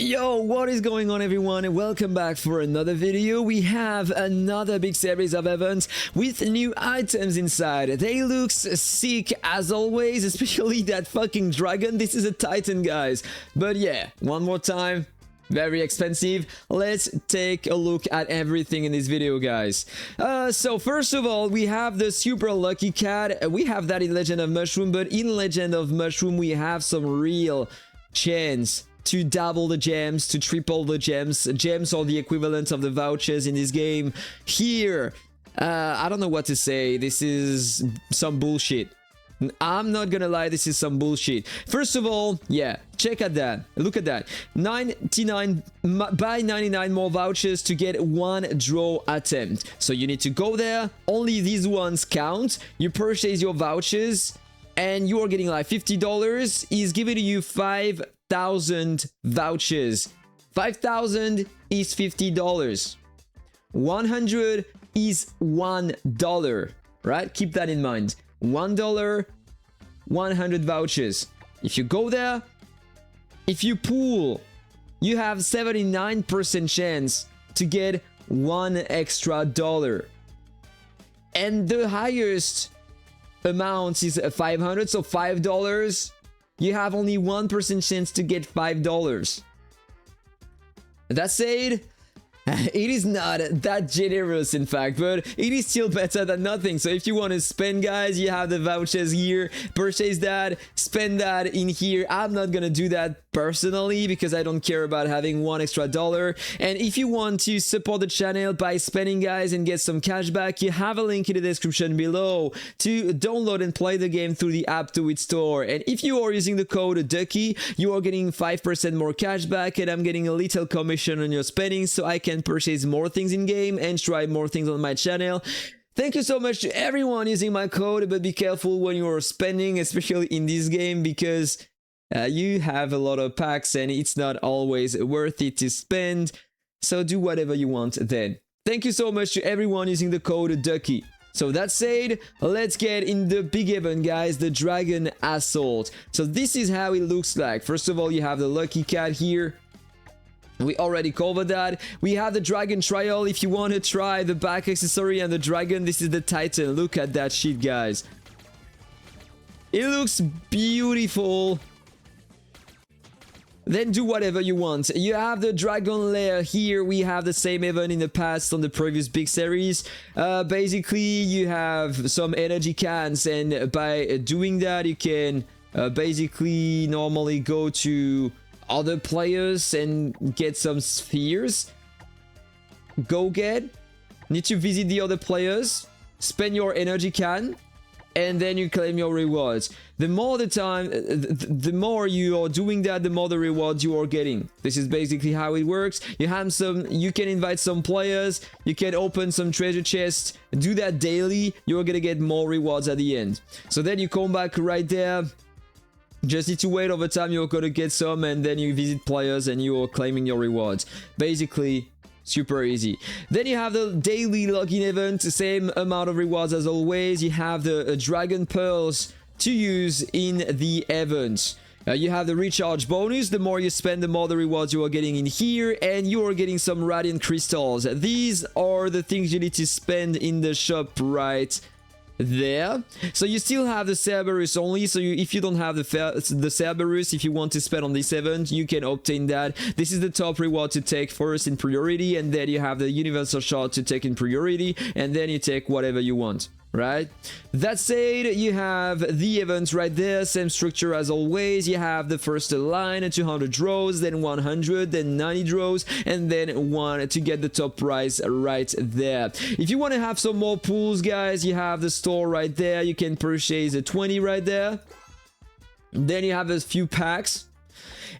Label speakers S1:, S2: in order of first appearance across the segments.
S1: Yo, what is going on everyone, and welcome back for another video. We have another big series of events with new items inside. They look sick as always, especially that fucking dragon. This is a titan, guys. But yeah, one more time, very expensive. Let's take a look at everything in this video, guys. So first of all, we have the super lucky cat. We have that in Legend of Mushroom, but in Legend of Mushroom we have some real chance to double the gems, to triple the gems. Gems are the equivalent of the vouchers in this game. Here, I don't know what to say. This is some bullshit. I'm not gonna lie, this is some bullshit. First of all, yeah, check at that. Look at that. 99, buy 99 more vouchers to get one draw attempt. So you need to go there. Only these ones count. You purchase your vouchers and you are getting like $50. He's giving you 5,000 vouchers. 5,000 is $50. 100 is $1, right? Keep that in mind. $1, 100 vouchers. If you go there, if you pool, you have 79% chance to get one extra dollar. And the highest amount is 500, so $5. You have only 1% chance to get $5. That said, it is not that generous, in fact, but it is still better than nothing. So if you want to spend, guys, you have the vouchers here. Purchase that, spend that in here. I'm not gonna do that personally because I don't care about having one extra dollar. And if you want to support the channel by spending, guys, and get some cash back, you have a link in the description below to download and play the game through the Aptoide store. And if you are using the code Ducky, you are getting 5% more cash back, and I'm getting a little commission on your spending, so I can purchase more things in game and try more things on my channel. Thank you so much to everyone using my code, but be careful when you are spending, especially in this game, because you have a lot of packs and it's not always worth it to spend. So do whatever you want then. Thank you so much to everyone using the code Ducky. So that said, let's get in the big event, guys, the Dragon Assault. So this is how it looks like. First of all, you have the lucky cat here. We already covered that. We have the dragon trial. If you want to try the back accessory and the dragon, this is the titan. Look at that shit, guys. It looks beautiful. Then do whatever you want. You have the dragon lair here. We have the same event in the past on the previous big series. Basically, you have some energy cans, and by doing that, you can basically normally go to other players and get some spheres. Go get. Need to visit the other players. Spend your energy can. And then you claim your rewards. The more you are doing that, the more the rewards you are getting. This is basically how it works. You can invite some players. You can open some treasure chests. Do that daily. You're gonna get more rewards at the end. So then you come back right there. Just need to wait over time, you're gonna get some, and then you visit players and you're claiming your rewards. Basically, super easy. Then you have the daily login event, same amount of rewards as always. You have the dragon pearls to use in the event. You have the recharge bonus. The more you spend, the more the rewards you are getting in here, and you are getting some radiant crystals. These are the things you need to spend in the shop right there. So you still have the Cerberus only, so if you don't have the Cerberus, if you want to spend on this event, you can obtain that. This is the top reward to take first in priority, and then you have the universal shard to take in priority, and then you take whatever you want, right? That said, you have the events right there, same structure as always. You have the first line, 200 draws, then 100, then 90 draws, and then 1 to get the top prize right there. If you want to have some more pools, guys, you have the store right there. You can purchase a 20 right there. Then you have a few packs.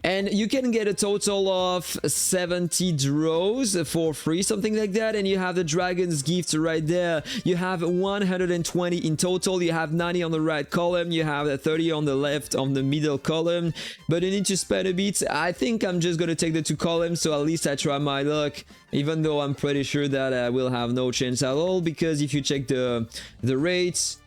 S1: And you can get a total of 70 draws for free, something like that. And you have the dragon's gift right there. You have 120 in total. You have 90 on the right column. You have 30 on the left, on the middle column. But you need to spend a bit. I think I'm just going to take the 2 columns, so at least I try my luck. Even though I'm pretty sure that I will have no chance at all. Because if you check the rates,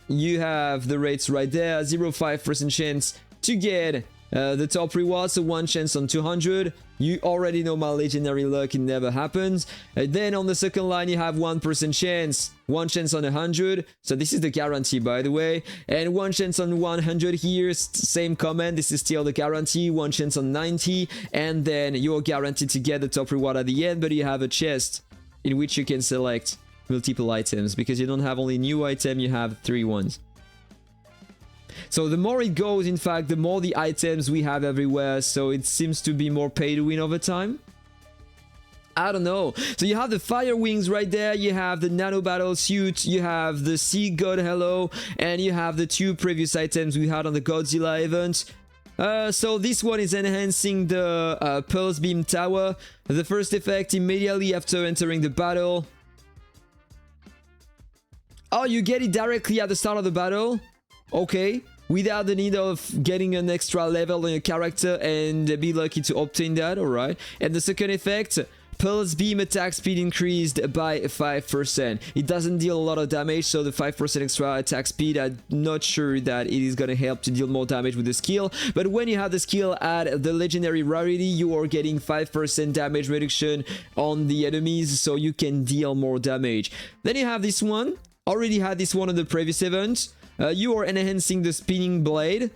S1: you have the rates right there. 0.5% chance to get the top reward, so 1 chance on 200. You already know my legendary luck, it never happens. Then on the second line you have 1% chance, 1 chance on 100, so this is the guarantee by the way, and 1 chance on 100 here, same comment, this is still the guarantee, 1 chance on 90, and then you're guaranteed to get the top reward at the end, but you have a chest in which you can select multiple items, because you don't have only new item, you have 3 ones. So the more it goes, in fact, the more the items we have everywhere, so it seems to be more pay to win over time. I don't know. So you have the fire wings right there, you have the nano battle suit, you have the sea god hello, and you have the 2 previous items we had on the Godzilla event. So this one is enhancing the Pulse Beam Tower. The first effect immediately after entering the battle. Oh, you get it directly at the start of the battle? Okay, without the need of getting an extra level on your character and be lucky to obtain that, alright. And the second effect, Pulse Beam attack speed increased by 5%. It doesn't deal a lot of damage, so the 5% extra attack speed, I'm not sure that it is gonna help to deal more damage with the skill. But when you have the skill at the legendary rarity, you are getting 5% damage reduction on the enemies, so you can deal more damage. Then you have this one. Already had this one on the previous event. You are enhancing the spinning blade.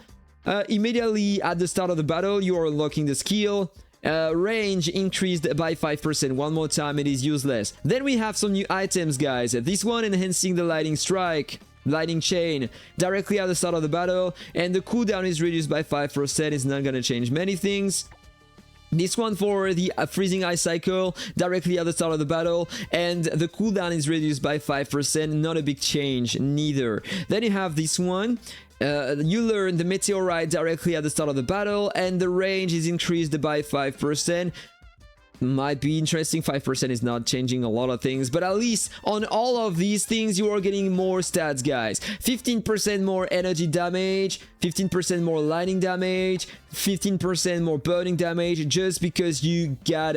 S1: Immediately at the start of the battle, you are unlocking the skill. Range increased by 5%. One more time, it is useless. Then we have some new items, guys. This one enhancing the lightning strike, lightning chain, directly at the start of the battle. And the cooldown is reduced by 5%. It's not gonna change many things. This one for the freezing ice cycle, directly at the start of the battle, and the cooldown is reduced by 5%, not a big change neither. Then you have this one, you learn the meteorite directly at the start of the battle, and the range is increased by 5%. Might be interesting. 5% is not changing a lot of things, but at least on all of these things you are getting more stats, guys. 15% more energy damage, 15% more lightning damage, 15% more burning damage, just because you got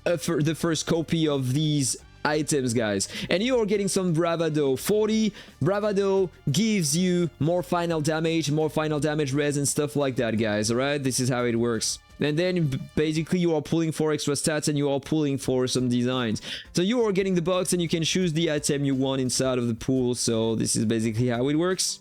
S1: the first copy of these items, guys. And you are getting some bravado. 40 bravado gives you more final damage res and stuff like that, guys. All right, this is how it works. And then basically you are pulling for extra stats and you are pulling for some designs. So you are getting the box and you can choose the item you want inside of the pool. So this is basically how it works.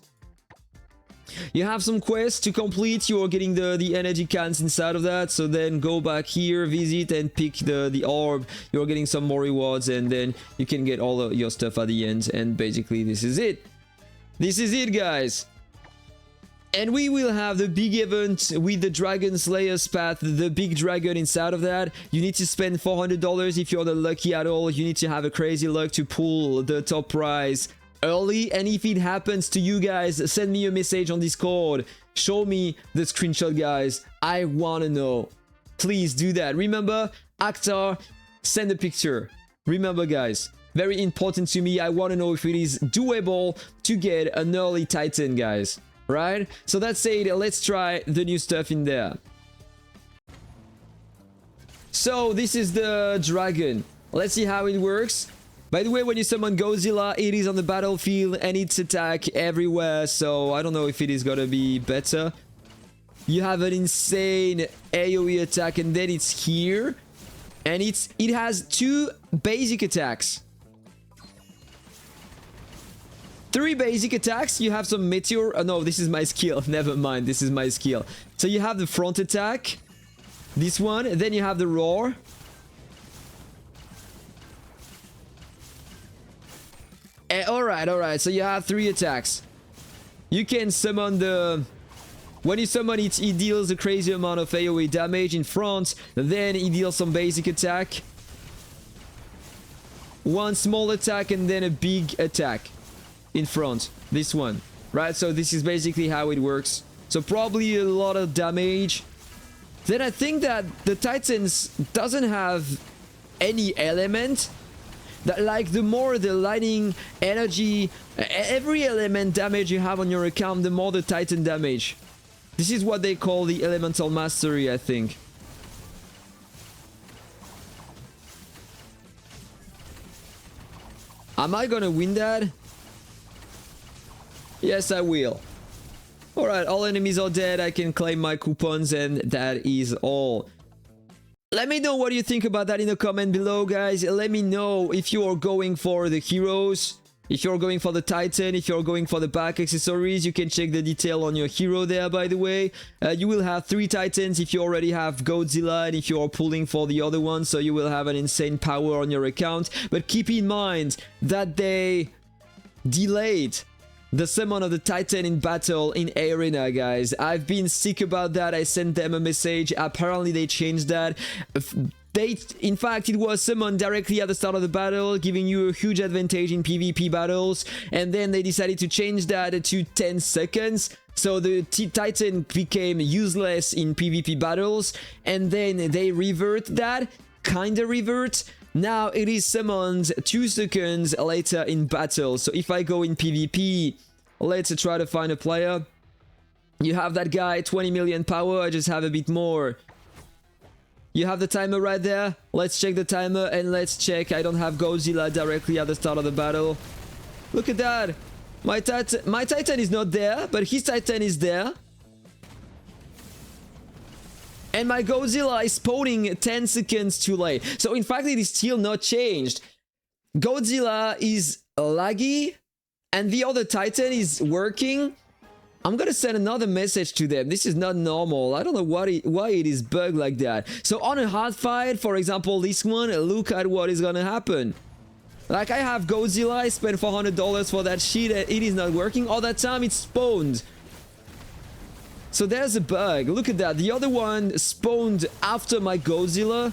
S1: You have some quests to complete. You are getting the energy cans inside of that. So then go back here, visit and pick the orb. You're getting some more rewards and then you can get all of your stuff at the end. And basically this is it. This is it, guys. And we will have the big event with the Dragon Slayer's Path, the big dragon inside of that. You need to spend $400 if you're the lucky at all. You need to have a crazy luck to pull the top prize early. And if it happens to you guys, send me a message on Discord. Show me the screenshot, guys. I want to know. Please do that. Remember, actor, send a picture. Remember, guys, very important to me. I want to know if it is doable to get an early Titan, guys. Right? So that said, let's try the new stuff in there. So this is the dragon. Let's see how it works. By the way, when you summon Godzilla, it is on the battlefield and it's attack everywhere. So I don't know if it is gonna be better. You have an insane AoE attack and then it's here. And it has 2 basic attacks. 3 basic attacks. You have some meteor. Oh no, this is my skill. Never mind, this is my skill. So you have the front attack, this one, and then you have the roar. Alright, so you have 3 attacks. You can summon the... When you summon it, it deals a crazy amount of AoE damage in front. Then it deals some basic attack. 1 small attack and then a big attack in front, this one, right? So this is basically how it works. So probably a lot of damage. Then I think that the Titans doesn't have any element that, like, the more the lightning, energy, every element damage you have on your account, the more the Titan damage. This is what they call the elemental mastery, I think. Am I gonna win that? Yes, I will. Alright, all enemies are dead. I can claim my coupons and that is all. Let me know what you think about that in the comment below, guys. Let me know if you are going for the heroes, if you're going for the Titan, if you're going for the back accessories. You can check the detail on your hero there, by the way. You will have 3 Titans if you already have Godzilla and if you're pulling for the other one, so you will have an insane power on your account. But keep in mind that they delayed the summon of the Titan in battle in Arena, guys. I've been sick about that. I sent them a message. Apparently they changed that. In fact, it was summoned directly at the start of the battle, giving you a huge advantage in PvP battles, and then they decided to change that to 10 seconds. So the Titan became useless in PvP battles, and then they revert that, kinda revert. Now it is summoned 2 seconds later in battle. So if I go in PvP, let's try to find a player. You have that guy, 20 million power, I just have a bit more. You have the timer right there. Let's check the timer and let's check. I don't have Godzilla directly at the start of the battle. Look at that. My Titan is not there, but his Titan is there. And my Godzilla is spawning 10 seconds too late. So in fact, it is still not changed. Godzilla is laggy and the other Titan is working. I'm gonna send another message to them. This is not normal. I don't know why it is bugged like that. So on a hard fight, for example, this one, look at what is gonna happen. Like I have Godzilla, I spent $400 for that shit and it is not working. All that time it spawned. So there's a bug. Look at that. The other one spawned after my Godzilla.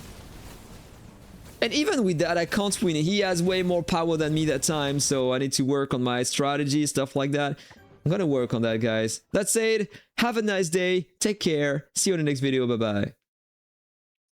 S1: And even with that, I can't win. He has way more power than me that time. So I need to work on my strategy, stuff like that. I'm gonna work on that, guys. That's it. Have a nice day. Take care. See you in the next video. Bye-bye.